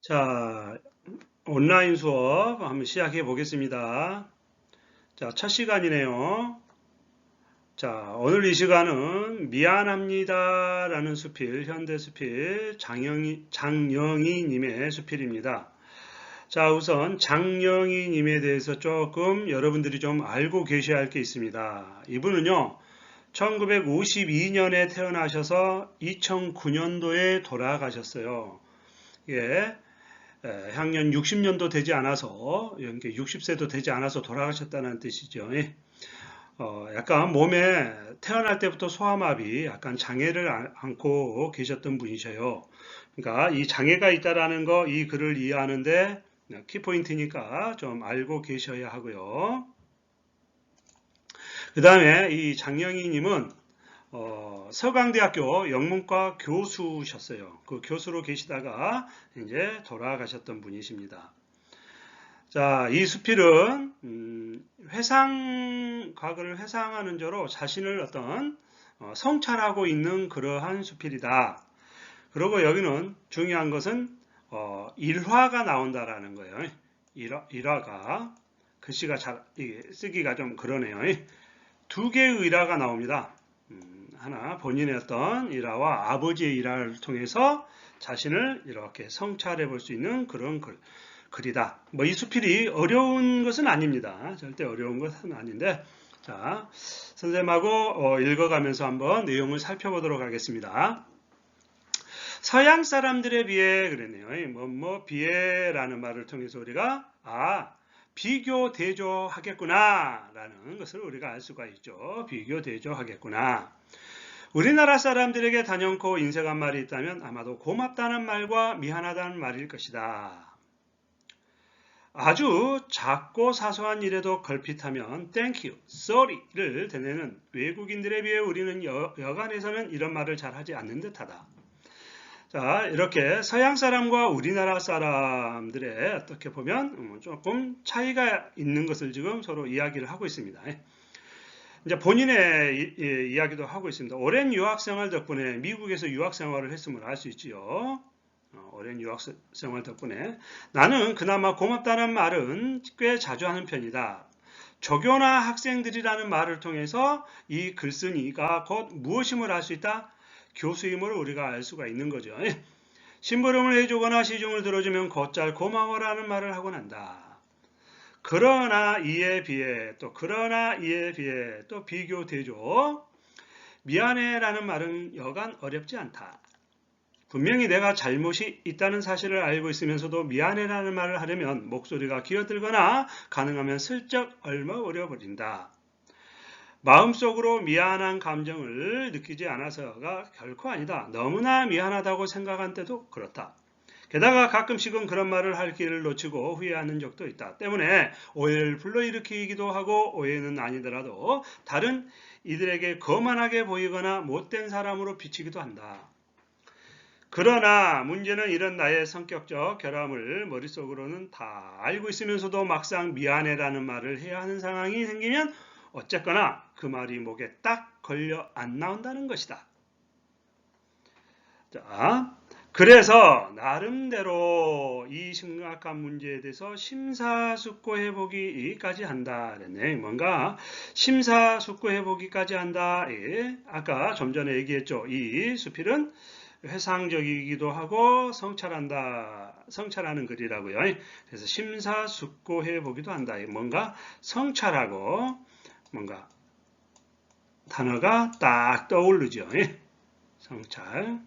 자, 온라인 수업 한번 시작해 보겠습니다. 자, 첫 시간이네요. 자, 오늘 이 시간은 미안합니다라는 수필, 현대 수필, 장영희 님의 수필입니다. 자, 우선 장영희 님에 대해서 조금 여러분들이 좀 알고 계셔야 할 게 있습니다. 이분은요, 1952년에 태어나셔서 2009년도에 돌아가셨어요. 예, 향년 60년도 되지 않아서, 60세도 되지 않아서 돌아가셨다는 뜻이죠. 약간 몸에 태어날 때부터 소아마비, 약간 장애를 앓고 계셨던 분이셔요. 그러니까 이 장애가 있다라는 거, 이 글을 이해하는데 키포인트니까 좀 알고 계셔야 하고요. 그 다음에 이 장영희님은 서강대학교 영문과 교수셨어요. 그 교수로 계시다가 이제 돌아가셨던 분이십니다. 자, 이 수필은 과거를 회상하는 저로 자신을 어떤 성찰하고 있는 그러한 수필이다. 그리고 여기는 중요한 것은 일화가 나온다라는 거예요. 일화가 글씨가 쓰기가 좀 그러네요. 두 개의 일화가 나옵니다. 하나 본인의 어떤 일화와 아버지의 일화를 통해서 자신을 이렇게 성찰해 볼 수 있는 그런 글이다. 뭐 이 수필이 어려운 것은 아닙니다. 절대 어려운 것은 아닌데, 자, 선생님하고 읽어가면서 한번 내용을 살펴보도록 하겠습니다. 서양 사람들에 비해 그랬네요. 비해라는 말을 통해서 우리가 비교 대조하겠구나 라는 것을 우리가 알 수가 있죠. 비교 대조하겠구나. 우리나라 사람들에게 단연코 인색한 말이 있다면 아마도 고맙다는 말과 미안하다는 말일 것이다. 아주 작고 사소한 일에도 걸핏하면 thank you, sorry를 대내는 외국인들에 비해 우리는 여간에서는 이런 말을 잘 하지 않는 듯하다. 자, 이렇게 서양 사람과 우리나라 사람들의 어떻게 보면 조금 차이가 있는 것을 지금 서로 이야기를 하고 있습니다. 이제 본인의 이야기도 하고 있습니다. 오랜 유학 생활 덕분에 미국에서 유학 생활을 했음을 알 수 있지요. 오랜 유학 생활 덕분에 나는 그나마 고맙다는 말은 꽤 자주 하는 편이다. 조교나 학생들이라는 말을 통해서 이 글쓴이가 곧 무엇임을 알 수 있다? 교수임을 우리가 알 수가 있는 거죠. 심부름을 해주거나 시중을 들어주면 곧잘 고마워라는 말을 하곤 한다. 그러나 이에 비해 또 비교 대조 미안해라는 말은 여간 어렵지 않다. 분명히 내가 잘못이 있다는 사실을 알고 있으면서도 미안해라는 말을 하려면 목소리가 기어들거나 가능하면 슬쩍 얼머어려 버린다. 마음속으로 미안한 감정을 느끼지 않아서가 결코 아니다. 너무나 미안하다고 생각한 때도 그렇다. 게다가 가끔씩은 그런 말을 할 기회를 놓치고 후회하는 적도 있다. 때문에 오해를 불러일으키기도 하고 오해는 아니더라도 다른 이들에게 거만하게 보이거나 못된 사람으로 비치기도 한다. 그러나 문제는 이런 나의 성격적 결함을 머릿속으로는 다 알고 있으면서도 막상 미안해라는 말을 해야 하는 상황이 생기면 어쨌거나 그 말이 목에 딱 걸려 안 나온다는 것이다. 자, 그래서 나름대로 이 심각한 문제에 대해서 심사숙고해보기까지 한다. 그랬네. 뭔가 심사숙고해보기까지 한다. 예. 아까 좀 전에 얘기했죠. 이 수필은 회상적이기도 하고 성찰하는 글이라고요. 그래서 심사숙고해보기도 한다. 뭔가 성찰하고 뭔가 단어가 딱 떠오르죠. 성찰.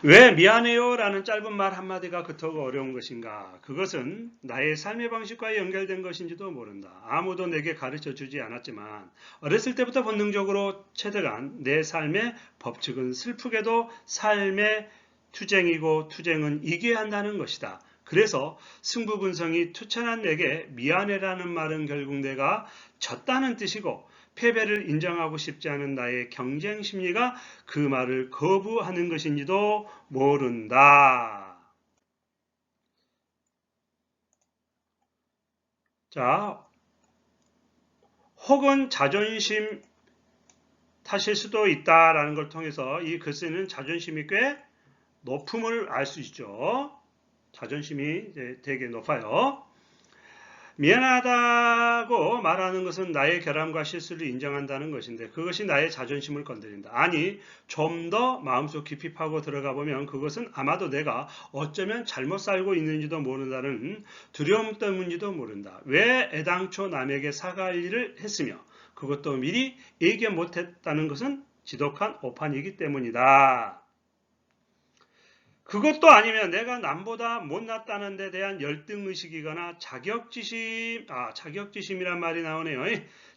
왜 미안해요 라는 짧은 말 한마디가 그토록 어려운 것인가? 그것은 나의 삶의 방식과 연결된 것인지도 모른다. 아무도 내게 가르쳐 주지 않았지만 어렸을 때부터 본능적으로 체득한 내 삶의 법칙은 슬프게도 삶의 투쟁이고 투쟁은 이겨야 한다는 것이다. 그래서 승부분성이 투철한 내게 미안해라는 말은 결국 내가 졌다는 뜻이고 패배를 인정하고 싶지 않은 나의 경쟁 심리가 그 말을 거부하는 것인지도 모른다. 자, 혹은 자존심 탓일 수도 있다라는 걸 통해서 이 글쓰는 자존심이 꽤 높음을 알 수 있죠. 자존심이 되게 높아요. 미안하다고 말하는 것은 나의 결함과 실수를 인정한다는 것인데 그것이 나의 자존심을 건드린다. 아니, 좀 더 마음속 깊이 파고 들어가 보면 그것은 아마도 내가 어쩌면 잘못 살고 있는지도 모른다는 두려움 때문인지도 모른다. 왜 애당초 남에게 사과할 일을 했으며 그것도 미리 얘기 못했다는 것은 지독한 오판이기 때문이다. 그것도 아니면 내가 남보다 못났다는 데 대한 열등의식이거나 자격지심이란 말이 나오네요.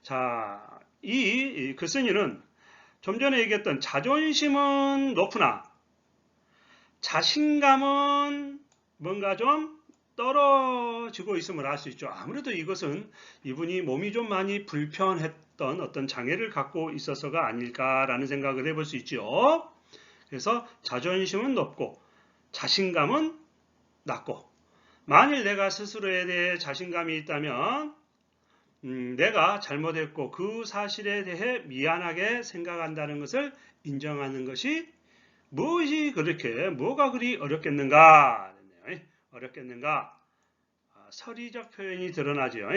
자, 이 글쓴이는 좀 전에 얘기했던 자존심은 높으나 자신감은 뭔가 좀 떨어지고 있음을 알 수 있죠. 아무래도 이것은 이분이 몸이 좀 많이 불편했던 어떤 장애를 갖고 있어서가 아닐까라는 생각을 해볼 수 있죠. 그래서 자존심은 높고 자신감은 낮고 만일 내가 스스로에 대해 자신감이 있다면 내가 잘못했고 그 사실에 대해 미안하게 생각한다는 것을 인정하는 것이 뭐가 그리 어렵겠는가? 어렵겠는가? 서리적 표현이 드러나죠.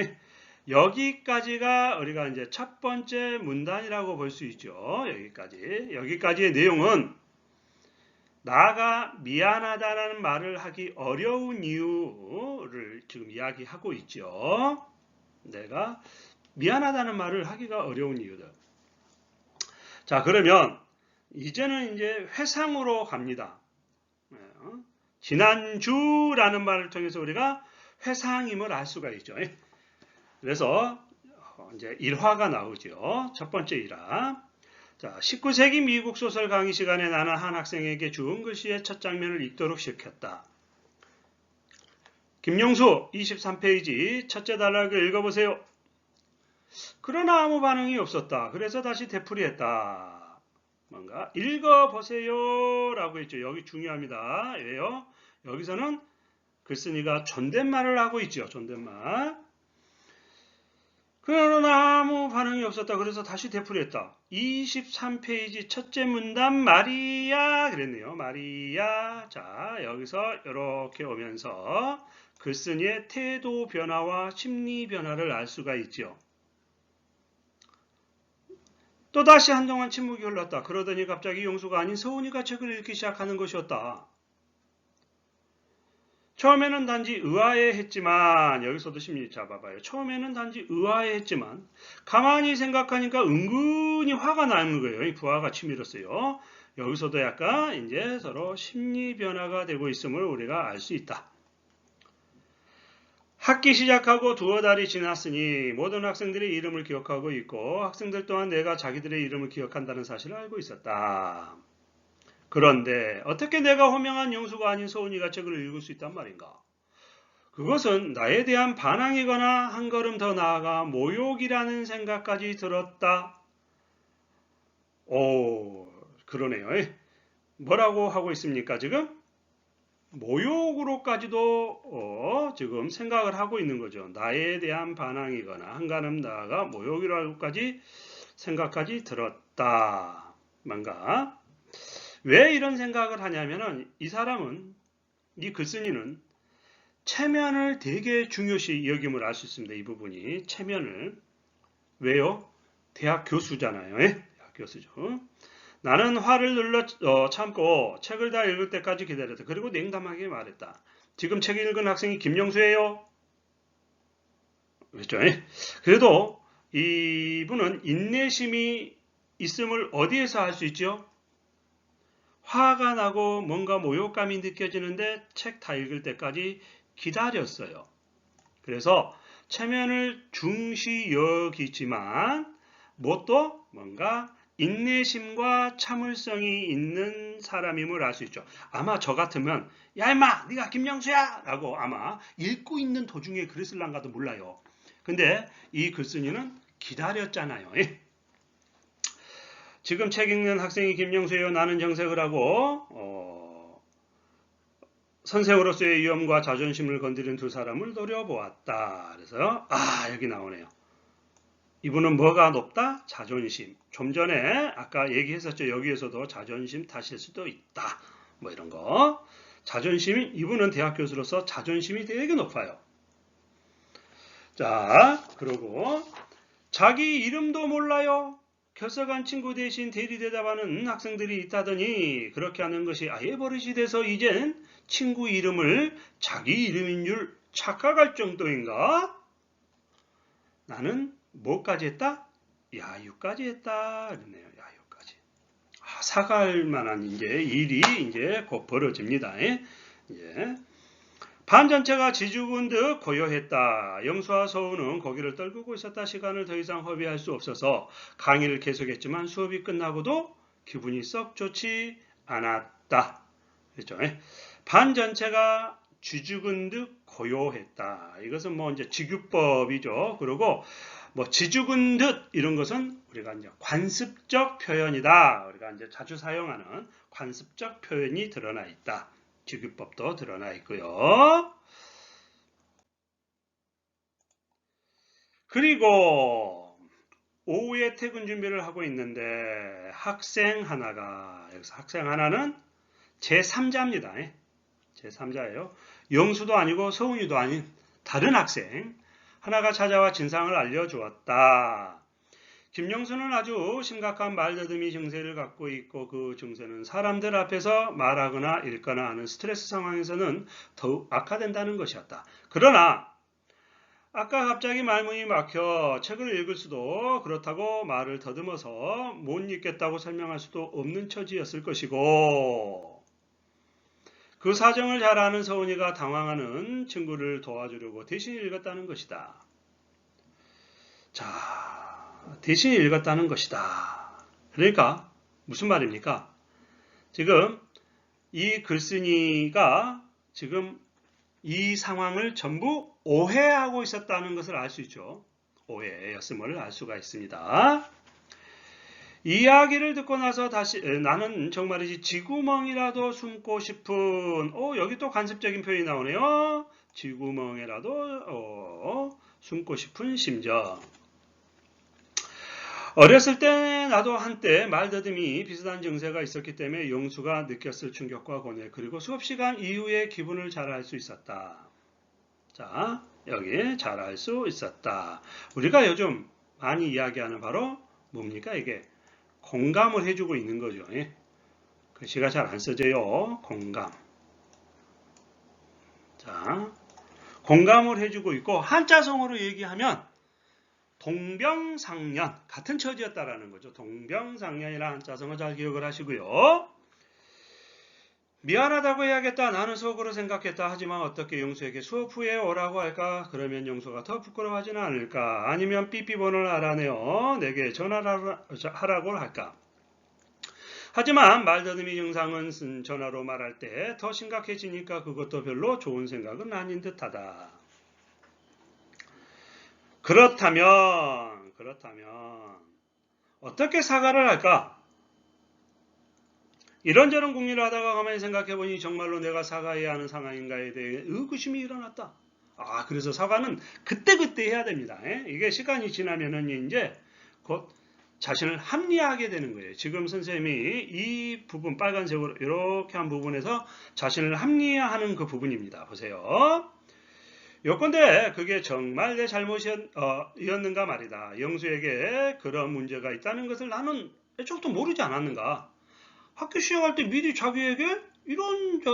여기까지가 우리가 이제 첫 번째 문단이라고 볼 수 있죠. 여기까지의 내용은 나가 미안하다는 말을 하기 어려운 이유를 지금 이야기하고 있죠. 내가 미안하다는 말을 하기가 어려운 이유들. 자, 그러면 이제는 이제 회상으로 갑니다. 지난주라는 말을 통해서 우리가 회상임을 알 수가 있죠. 그래서 이제 일화가 나오죠. 첫 번째 일화. 자, 19세기 미국 소설 강의 시간에 나는 한 학생에게 주은 글씨의 첫 장면을 읽도록 시켰다. 김용수 23페이지 첫째 단락을 읽어보세요. 그러나 아무 반응이 없었다. 그래서 다시 되풀이했다. 뭔가 읽어보세요 라고 했죠. 여기 중요합니다. 왜요? 여기서는 글쓴이가 존댓말을 하고 있죠. 존댓말. 그러나 아무 반응이 없었다. 그래서 다시 되풀이했다. 23페이지 첫째 문단 마리아 그랬네요. 마리아. 자, 여기서 이렇게 오면서 글쓴이의 태도 변화와 심리 변화를 알 수가 있죠. 또다시 한동안 침묵이 흘렀다. 그러더니 갑자기 용수가 아닌 서훈이가 책을 읽기 시작하는 것이었다. 처음에는 단지 의아해했지만 여기서도 심리 잡아봐요. 처음에는 단지 의아해했지만 가만히 생각하니까 은근히 화가 나는 거예요. 부하가 치밀었어요. 여기서도 약간 이제 서로 심리 변화가 되고 있음을 우리가 알 수 있다. 학기 시작하고 두어 달이 지났으니 모든 학생들의 이름을 기억하고 있고 학생들 또한 내가 자기들의 이름을 기억한다는 사실을 알고 있었다. 그런데 어떻게 내가 호명한 영수가 아닌 서훈이가 책을 읽을 수 있단 말인가? 그것은 나에 대한 반항이거나 한 걸음 더 나아가 모욕이라는 생각까지 들었다. 오, 그러네요. 뭐라고 하고 있습니까, 지금? 모욕으로까지도 지금 생각을 하고 있는 거죠. 나에 대한 반항이거나 한 걸음 나아가 모욕이라고까지 생각까지 들었다. 뭔가 왜 이런 생각을 하냐면은 이 사람은, 이 글쓴이는 체면을 되게 중요시 여김을 알 수 있습니다. 이 부분이 체면을. 왜요? 대학 교수잖아요. 대학 교수죠. 나는 화를 눌러 참고 책을 다 읽을 때까지 기다렸다. 그리고 냉담하게 말했다. 지금 책 읽은 학생이 김영수예요. 그렇죠? 그래도 이분은 인내심이 있음을 어디에서 알 수 있죠? 화가 나고 뭔가 모욕감이 느껴지는데 책 다 읽을 때까지 기다렸어요. 그래서 체면을 중시 여기지만 뭣도 뭔가 인내심과 참을성이 있는 사람임을 알 수 있죠. 아마 저 같으면 야 임마 네가 김영수야 라고 아마 읽고 있는 도중에 그랬을란가도 몰라요. 근데 이 글쓴이는 기다렸잖아요. 지금 책 읽는 학생이 김영수예요. 나는 정색을 하고 선생으로서의 위엄과 자존심을 건드린 두 사람을 노려보았다. 그래서 여기 나오네요. 이분은 뭐가 높다? 자존심. 좀 전에 아까 얘기했었죠. 여기에서도 자존심 탓일 수도 있다. 뭐 이런 거. 자존심이, 이분은 대학 교수로서 자존심이 되게 높아요. 자, 그리고 자기 이름도 몰라요. 켜서간 친구 대신 대리대답하는 학생들이 있다더니 그렇게 하는 것이 아예 버릇이 돼서 이젠 친구 이름을 자기 이름인 줄 착각할 정도인가? 나는 뭐까지 했다? 야유까지 했다. 그러네요. 야유까지. 사과할 만한 이제 일이 이제 곧 벌어집니다. 예. 반 전체가 지죽은 듯 고요했다. 영수와 서우는 고개를 떨구고 있었다. 시간을 더 이상 허비할 수 없어서 강의를 계속했지만 수업이 끝나고도 기분이 썩 좋지 않았다. 그렇죠? 반 전체가 지죽은 듯 고요했다. 이것은 뭐 이제 직유법이죠. 그리고 뭐 지죽은 듯 이런 것은 우리가 이제 관습적 표현이다. 우리가 이제 자주 사용하는 관습적 표현이 드러나 있다. 직유법도 드러나 있고요. 그리고 오후에 퇴근 준비를 하고 있는데 학생 하나가, 여기서 학생 하나는 제3자입니다. 제3자예요. 영수도 아니고 서훈이도 아닌 다른 학생 하나가 찾아와 진상을 알려주었다. 김영수는 아주 심각한 말더듬이 증세를 갖고 있고 그 증세는 사람들 앞에서 말하거나 읽거나 하는 스트레스 상황에서는 더욱 악화된다는 것이었다. 그러나 아까 갑자기 말문이 막혀 책을 읽을 수도 그렇다고 말을 더듬어서 못 읽겠다고 설명할 수도 없는 처지였을 것이고 그 사정을 잘 아는 서훈이가 당황하는 친구를 도와주려고 대신 읽었다는 것이다. 자, 대신 읽었다는 것이다. 그러니까 무슨 말입니까? 지금 이 글쓴이가 지금 이 상황을 전부 오해하고 있었다는 것을 알 수 있죠. 오해였음을 알 수가 있습니다. 이야기를 듣고 나서 다시 나는 정말이지 쥐구멍이라도 숨고 싶은 여기 또 관습적인 표현이 나오네요. 쥐구멍이라도 숨고 싶은 심정. 어렸을 때 나도 한때 말더듬이 비슷한 증세가 있었기 때문에 영수가 느꼈을 충격과 고뇌 그리고 수업시간 이후에 기분을 잘 알 수 있었다. 자, 여기 잘 알 수 있었다. 우리가 요즘 많이 이야기하는 바로 뭡니까? 이게 공감을 해주고 있는 거죠. 글씨가 잘 안 써져요. 공감. 자, 공감을 해주고 있고 한자성어로 얘기하면 동병상련, 같은 처지였다라는 거죠. 동병상련이라는 한자성어 잘 기억을 하시고요. 미안하다고 해야겠다. 나는 속으로 생각했다. 하지만 어떻게 영수에게 수업 후에 오라고 할까? 그러면 영수가 더 부끄러워하지는 않을까? 아니면 삐삐번호를 알아내어 내게 전화를 하라고 할까? 하지만 말더듬이 증상은 전화로 말할 때 더 심각해지니까 그것도 별로 좋은 생각은 아닌 듯하다. 그렇다면 어떻게 사과를 할까? 이런저런 궁리를 하다가 가만히 생각해보니 정말로 내가 사과해야 하는 상황인가에 대해 의구심이 일어났다. 그래서 사과는 그때그때 해야 됩니다. 이게 시간이 지나면은 이제 곧 자신을 합리화하게 되는 거예요. 지금 선생님이 이 부분 빨간색으로 이렇게 한 부분에서 자신을 합리화하는 그 부분입니다. 보세요. 요건데 그게 정말 내 잘못이었는가 말이다. 영수에게 그런 문제가 있다는 것을 나는 애초부터 모르지 않았는가. 학교 시작할 때 미리 자기에게 이러한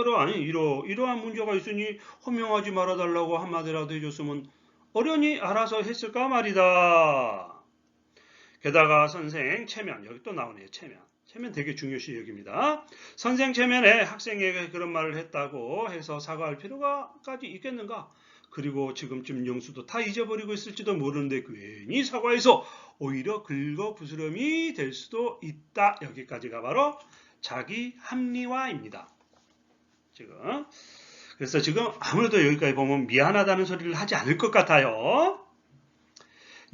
문제가 있으니 호명하지 말아달라고 한마디라도 해줬으면 어련히 알아서 했을까 말이다. 게다가 선생 체면, 여기 또 나오네요. 체면 되게 중요시 여깁니다. 선생 체면에 학생에게 그런 말을 했다고 해서 사과할 필요가까지 있겠는가? 그리고 지금쯤 영수도 다 잊어버리고 있을지도 모르는데 괜히 사과해서 오히려 긁어부스럼이 될 수도 있다. 여기까지가 바로 자기 합리화입니다. 그래서 지금 아무래도 여기까지 보면 미안하다는 소리를 하지 않을 것 같아요.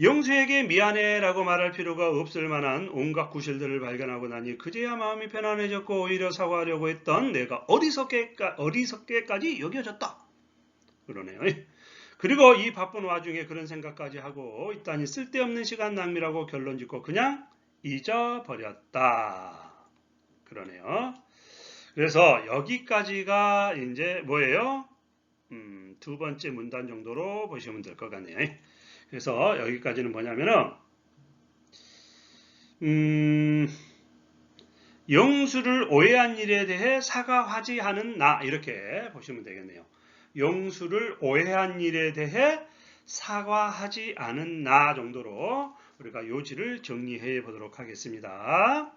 영수에게 미안해라고 말할 필요가 없을 만한 온갖 구실들을 발견하고 나니 그제야 마음이 편안해졌고 오히려 사과하려고 했던 내가 어리석게까지 여겨졌다. 그러네요. 그리고 이 바쁜 와중에 그런 생각까지 하고 있다니 쓸데없는 시간 낭비라고 결론짓고 그냥 잊어버렸다. 그러네요. 그래서 여기까지가 이제 뭐예요? 두 번째 문단 정도로 보시면 될 것 같네요. 그래서 여기까지는 뭐냐면은 영수를 오해한 일에 대해 사과하지 않은 나 이렇게 보시면 되겠네요. 영수를 오해한 일에 대해 사과하지 않은 나 정도로 우리가 요지를 정리해 보도록 하겠습니다.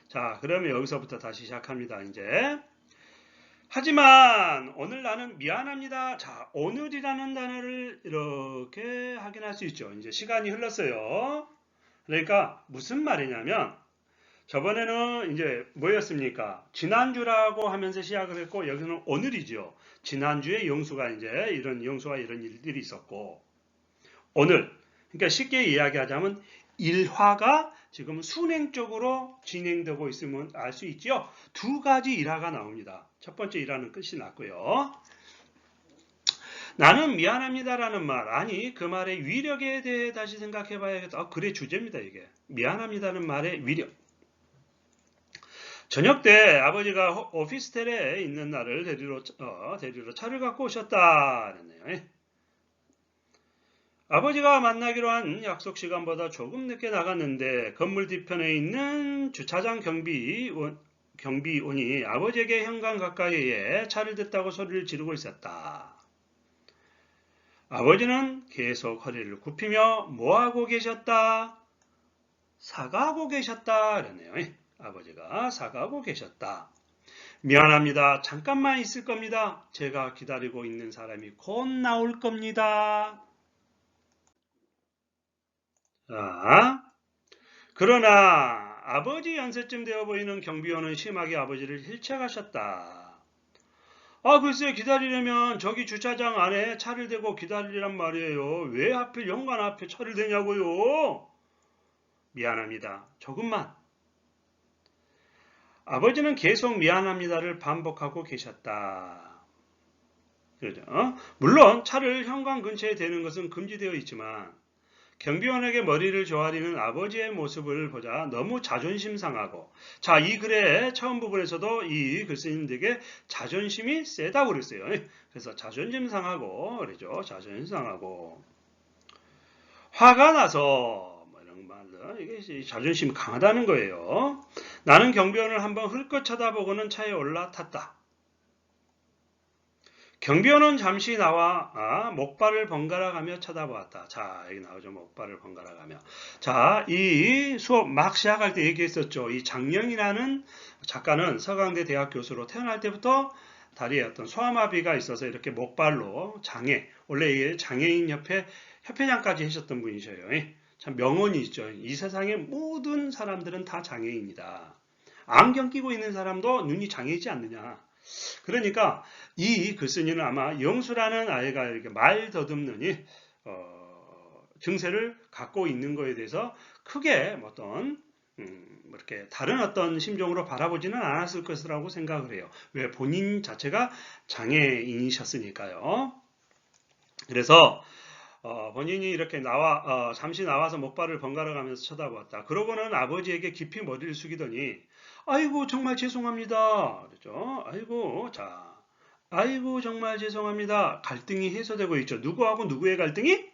자, 그러면 여기서부터 다시 시작합니다. 이제 하지만 오늘 나는 미안합니다. 자, 오늘이라는 단어를 이렇게 확인할 수 있죠. 이제 시간이 흘렀어요. 그러니까 무슨 말이냐면 저번에는 이제 뭐였습니까? 지난주라고 하면서 시작을 했고 여기서는 오늘이죠. 지난주에 영수가 이제 이런 영수와 이런 일들이 있었고 오늘 그러니까 쉽게 이야기하자면 일화가 지금 순행적으로 진행되고 있으면 알 수 있죠. 두 가지 일화가 나옵니다. 첫 번째 일화는 끝이 났고요. 나는 미안합니다라는 말, 아니 그 말의 위력에 대해 다시 생각해 봐야겠다. 그래 주제입니다 이게. 미안합니다는 말의 위력. 저녁 때 아버지가 오피스텔에 있는 나를 데리러 차를 갖고 오셨다. 그랬네요. 아버지가 만나기로 한 약속 시간보다 조금 늦게 나갔는데 건물 뒤편에 있는 주차장 경비원이 아버지에게 현관 가까이에 차를 댔다고 소리를 지르고 있었다. 아버지는 계속 허리를 굽히며 뭐하고 계셨다? 사과하고 계셨다. 그러네요. 아버지가 사과하고 계셨다. 미안합니다. 잠깐만 있을 겁니다. 제가 기다리고 있는 사람이 곧 나올 겁니다. 자, 그러나 아버지 연세쯤 되어 보이는 경비원은 심하게 아버지를 힐책하셨다. 글쎄 기다리려면 저기 주차장 안에 차를 대고 기다리란 말이에요. 왜 하필 현관 앞에 차를 대냐고요? 미안합니다. 조금만. 아버지는 계속 미안합니다를 반복하고 계셨다. 그렇죠? 물론 차를 현관 근처에 대는 것은 금지되어 있지만 경비원에게 머리를 조아리는 아버지의 모습을 보자 너무 자존심 상하고 자, 이 글의 처음 부분에서도 이 글쓰님들에게 자존심이 세다고 그랬어요. 그래서 자존심 상하고 그러죠. 자존심 상하고 화가 나서 뭐 이런 말들 이게 자존심이 강하다는 거예요. 나는 경비원을 한번 흘끗 쳐다보고는 차에 올라탔다. 경비원은 잠시 나와 목발을 번갈아 가며 쳐다보았다. 자, 여기 나오죠. 목발을 번갈아 가며. 자, 이 수업 막 시작할 때 얘기했었죠. 이 장영이라는 작가는 서강대 대학 교수로 태어날 때부터 다리에 어떤 소아마비가 있어서 이렇게 목발로 원래 장애인 협회장까지 하셨던 분이셔요. 참 명언이 있죠. 이 세상의 모든 사람들은 다 장애인이다. 안경 끼고 있는 사람도 눈이 장애이지 않느냐. 그러니까 이 글쓴이는 아마 영수라는 아이가 이렇게 말 더듬는 증세를 갖고 있는 것에 대해서 크게 이렇게 다른 어떤 심정으로 바라보지는 않았을 것이라고 생각을 해요. 왜? 본인 자체가 장애인이셨으니까요. 그래서 본인이 이렇게 잠시 나와서 목발을 번갈아 가면서 쳐다보았다. 그러고는 아버지에게 깊이 머리를 숙이더니 아이고 정말 죄송합니다. 그렇죠? 아이고 정말 죄송합니다. 갈등이 해소되고 있죠. 누구하고 누구의 갈등이?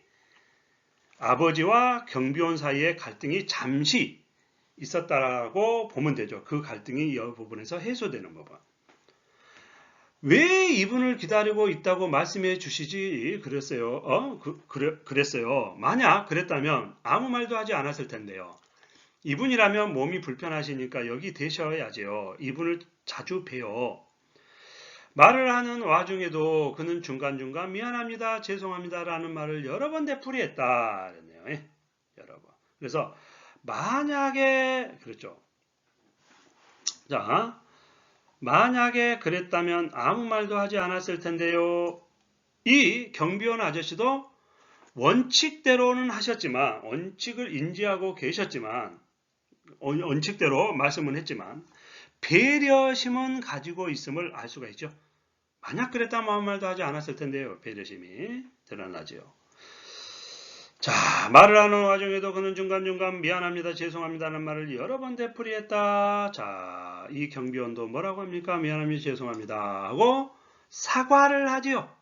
아버지와 경비원 사이의 갈등이 잠시 있었다라고 보면 되죠. 그 갈등이 이 부분에서 해소되는 부분. 왜 이분을 기다리고 있다고 말씀해 주시지 그랬어요. 그랬어요. 만약 그랬다면 아무 말도 하지 않았을 텐데요. 이분이라면 몸이 불편하시니까 여기 되셔야지요. 이분을 자주 봬요. 말을 하는 와중에도 그는 중간중간 미안합니다, 죄송합니다 라는 말을 여러 번 되풀이했다. 그랬네요. 여러 번. 그래서 만약에 그렇죠. 자, 만약에 그랬다면 아무 말도 하지 않았을 텐데요. 이 경비원 아저씨도 원칙대로는 하셨지만 원칙을 인지하고 계셨지만 원칙대로 말씀은 했지만 배려심은 가지고 있음을 알 수가 있죠. 만약 그랬다면 아무 말도 하지 않았을 텐데요. 배려심이 드러나죠. 자, 말을 하는 와중에도 그는 중간중간 미안합니다, 죄송합니다는 말을 여러 번 되풀이했다. 자, 이 경비원도 뭐라고 합니까? 미안합니다, 죄송합니다 하고 사과를 하지요.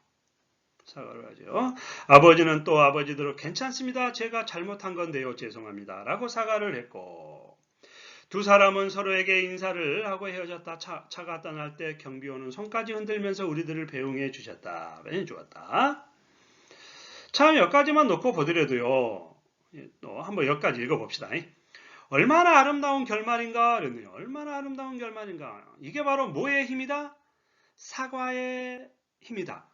사과를 하죠. 아버지는 또 아버지대로 괜찮습니다. 제가 잘못한 건데요. 죄송합니다. 라고 사과를 했고 두 사람은 서로에게 인사를 하고 헤어졌다. 차가 떠날 때 경비원은 손까지 흔들면서 우리들을 배웅해 주셨다. 주었다. 참 여기까지만 놓고 보더라도요. 또 한번 여기까지 읽어봅시다. 얼마나 아름다운 결말인가? 그랬네요. 얼마나 아름다운 결말인가? 이게 바로 뭐의 힘이다? 사과의 힘이다.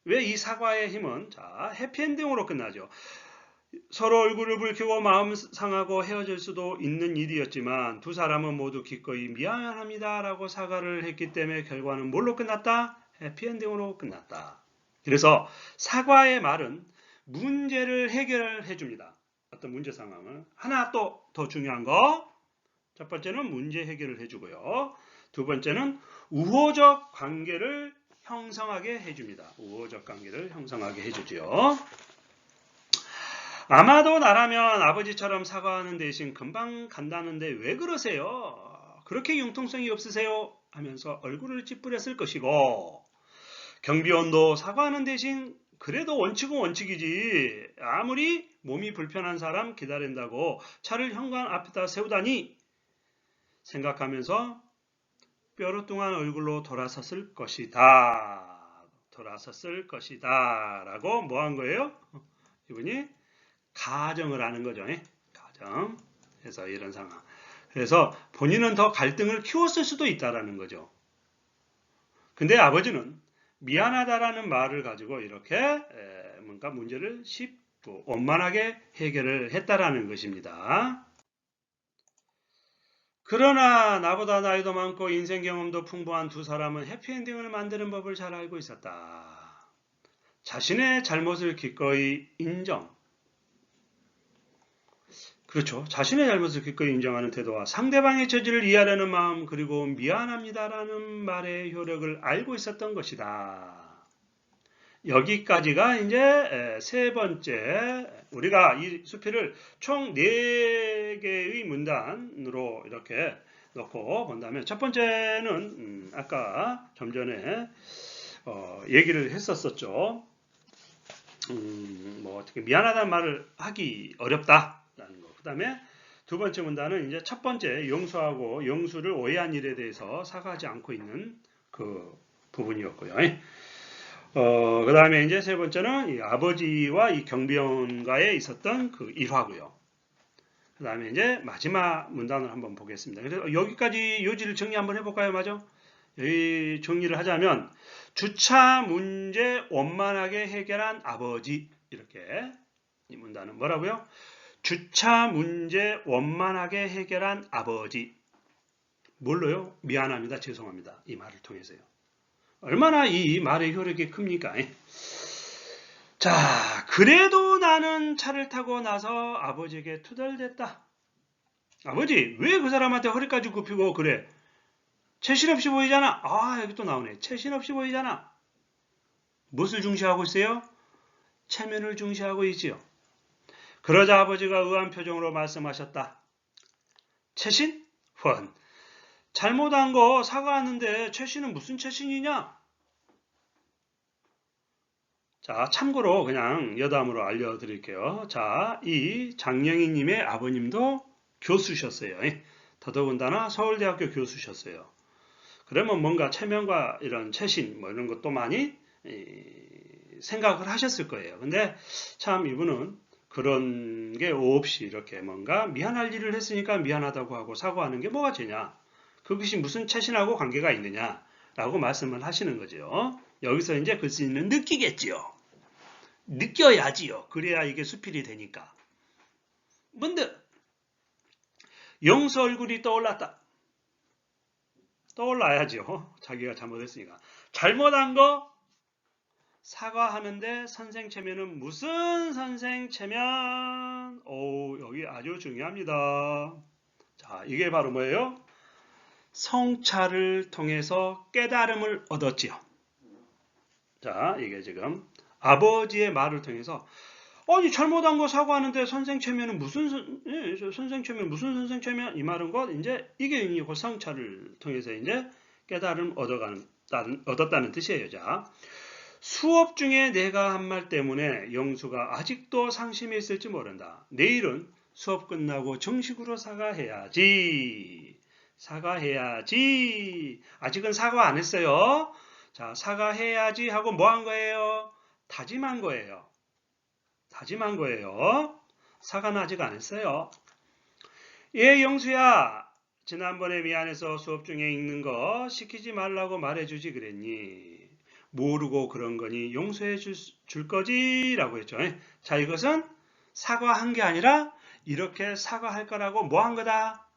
왜 이 사과의 힘은 자 해피엔딩으로 끝나죠. 서로 얼굴을 붉히고 마음 상하고 헤어질 수도 있는 일이었지만 두 사람은 모두 기꺼이 미안합니다 라고 사과를 했기 때문에 결과는 뭘로 끝났다? 해피엔딩으로 끝났다. 그래서 사과의 말은 문제를 해결해 줍니다. 어떤 문제 상황을. 하나 또 더 중요한 거. 첫 번째는 문제 해결을 해주고요. 두 번째는 우호적 관계를 형성하게 해줍니다. 우호적 관계를 형성하게 해주죠. 아마도 나라면 아버지처럼 사과하는 대신 금방 간다는데 왜 그러세요? 그렇게 융통성이 없으세요? 하면서 얼굴을 찌푸렸을 것이고 경비원도 사과하는 대신 그래도 원칙은 원칙이지 아무리 몸이 불편한 사람 기다린다고 차를 현관 앞에다 세우다니 생각하면서 뾰루뚱한 얼굴로 돌아섰을 것이다. 돌아섰을 것이다. 라고 뭐 한 거예요? 이분이 가정을 하는 거죠. 가정. 그래서 이런 상황. 그래서 본인은 더 갈등을 키웠을 수도 있다라는 거죠. 근데 아버지는 미안하다라는 말을 가지고 이렇게 뭔가 문제를 쉽고 원만하게 해결을 했다라는 것입니다. 그러나 나보다 나이도 많고 인생 경험도 풍부한 두 사람은 해피엔딩을 만드는 법을 잘 알고 있었다. 자신의 잘못을 기꺼이 인정. 그렇죠. 자신의 잘못을 기꺼이 인정하는 태도와 상대방의 처지를 이해하려는 마음 그리고 미안합니다라는 말의 효력을 알고 있었던 것이다. 여기까지가 이제 세 번째 우리가 이 수필을 총 4개의 문단으로 이렇게 놓고 본다면 첫 번째는 아까 좀 전에 얘기를 했었었죠. 뭐 어떻게 미안하다는 말을 하기 어렵다라는 거. 그 다음에 두 번째 문단은 이제 첫 번째 용수하고 용수를 오해한 일에 대해서 사과하지 않고 있는 그 부분이었고요. 그 다음에 이제 세 번째는 이 아버지와 이 경비원과에 있었던 그 일화고요. 그 다음에 이제 마지막 문단을 한번 보겠습니다. 그래서 여기까지 요지를 정리 한번 해볼까요? 맞아? 여기 정리를 하자면 주차 문제 원만하게 해결한 아버지 이렇게 이 문단은 뭐라고요? 주차 문제 원만하게 해결한 아버지 뭘로요? 미안합니다. 죄송합니다. 이 말을 통해서요. 얼마나 이 말의 효력이 큽니까? 자, 그래도 나는 차를 타고 나서 아버지에게 투덜댔다. 아버지, 왜 그 사람한테 허리까지 굽히고 그래? 체신 없이 보이잖아. 아, 여기 또 나오네. 체신 없이 보이잖아. 무엇을 중시하고 있어요? 체면을 중시하고 있지요. 그러자 아버지가 의아한 표정으로 말씀하셨다. 체신? 원. 잘못한 거 사과하는데 체신은 무슨 체신이냐? 자, 참고로 그냥 여담으로 알려드릴게요. 자, 이 장영희님의 아버님도 교수셨어요. 더더군다나 서울대학교 교수셨어요. 그러면 뭔가 체면과 이런 체신 뭐 이런 것도 많이 생각을 하셨을 거예요. 근데 참 이분은 그런 게 없이 이렇게 뭔가 미안할 일을 했으니까 미안하다고 하고 사과하는 게 뭐가 죄냐? 그것이 무슨 체신하고 관계가 있느냐라고 말씀을 하시는 거죠. 여기서 이제 글쓰기는 느끼겠지요. 느껴야지요. 그래야 이게 수필이 되니까. 문득 영수 얼굴이 떠올랐다. 떠올라야죠. 자기가 잘못했으니까. 잘못한 거 사과하는데 선생 체면은 무슨 선생 체면? 오, 여기 아주 중요합니다. 자, 이게 바로 뭐예요? 성찰을 통해서 깨달음을 얻었지요. 자, 이게 지금 아버지의 말을 통해서 아니 잘못한 거 사과하는데 선생 체면은 선생 체면 무슨 선생 체면 이 말은 것 이제 이게 이 골상차를 통해서 이제 깨달음 얻었다는 뜻이에요. 자, 수업 중에 내가 한 말 때문에 영수가 아직도 상심해 있을지 모른다. 내일은 수업 끝나고 정식으로 사과해야지. 사과해야지. 아직은 사과 안 했어요. 자, 사과해야지 하고 뭐 한 거예요? 다짐한 거예요. 다짐한 거예요. 사과는 아직 안 했어요. 예, 영수야. 지난번에 미안해서 수업 중에 읽는 거 시키지 말라고 말해주지 그랬니? 모르고 그런 거니 용서해 줄 거지? 라고 했죠. 자, 이것은 사과한 게 아니라 이렇게 사과할 거라고 뭐 한 거다?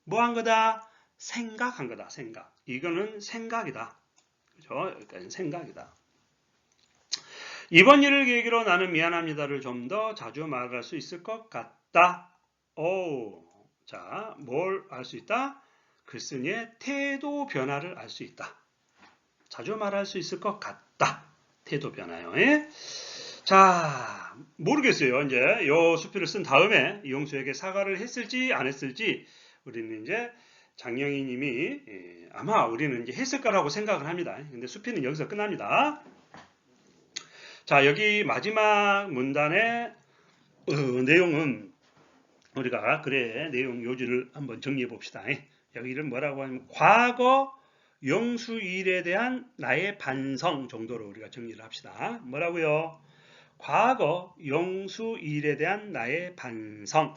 뭐 한 거다? 생각한 거다. 생각. 이거는 생각이다. 그죠? 여기까지는 생각이다. 이번 일을 계기로 나는 미안합니다를 좀 더 자주 말할 수 있을 것 같다. 오, 자, 뭘 알 수 있다? 글쓴이의 태도 변화를 알 수 있다. 자주 말할 수 있을 것 같다. 태도 변화요. 예? 자, 모르겠어요. 이제 요 수필을 쓴 다음에 이용수에게 사과를 했을지 안 했을지 우리는 이제 장영희 님이 아마 우리는 이제 했을 거라고 생각을 합니다. 근데 수필은 여기서 끝납니다. 자, 여기 마지막 문단의 내용은 우리가 그래 내용 요지를 한번 정리해 봅시다. 여기를 뭐라고 하냐면 과거 영수 일에 대한 나의 반성 정도로 우리가 정리를 합시다. 뭐라고요? 과거 영수 일에 대한 나의 반성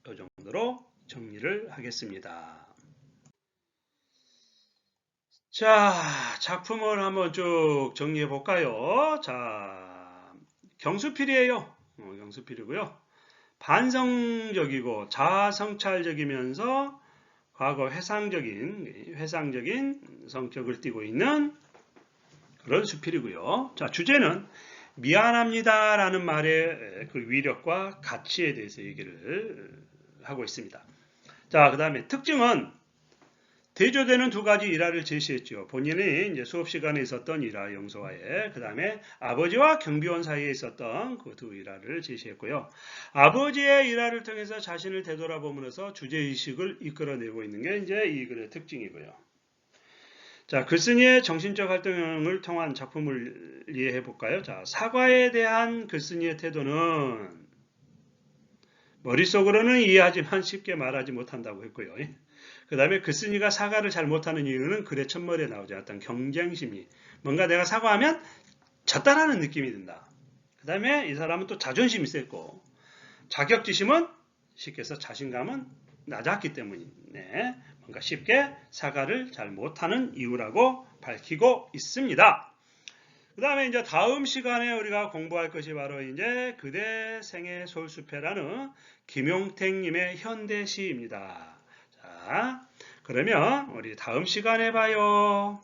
이 정도로 정리를 하겠습니다. 자, 작품을 한번 쭉 정리해 볼까요? 자, 경수필이에요. 경수필이고요. 반성적이고 자아성찰적이면서 과거 회상적인 성격을 띠고 있는 그런 수필이고요. 자, 주제는 미안합니다라는 말의 그 위력과 가치에 대해서 얘기를 하고 있습니다. 자, 그 다음에 특징은 대조되는 두 가지 일화를 제시했죠. 본인이 이제 수업 시간에 있었던 일화 영서와의 그 다음에 아버지와 경비원 사이에 있었던 그 두 일화를 제시했고요. 아버지의 일화를 통해서 자신을 되돌아보면서 주제의식을 이끌어내고 있는 게 이제 이 글의 특징이고요. 자, 글쓴이의 정신적 활동을 통한 작품을 이해해 볼까요? 자, 사과에 대한 글쓴이의 태도는 머릿속으로는 이해하지만 쉽게 말하지 못한다고 했고요. 그 다음에 글쓴이가 사과를 잘 못하는 이유는 글의 첫머리에 나오지 않았던 경쟁심리. 뭔가 내가 사과하면 졌다라는 느낌이 든다. 그 다음에 이 사람은 또 자존심이 셌고 자격지심은 쉽게 해서 자신감은 낮았기 때문에 뭔가 쉽게 사과를 잘 못하는 이유라고 밝히고 있습니다. 그 다음에 이제 다음 시간에 우리가 공부할 것이 바로 이제 그대 생애 솔수패라는 김용택님의 현대시입니다. 자, 그러면 우리 다음 시간에 봐요.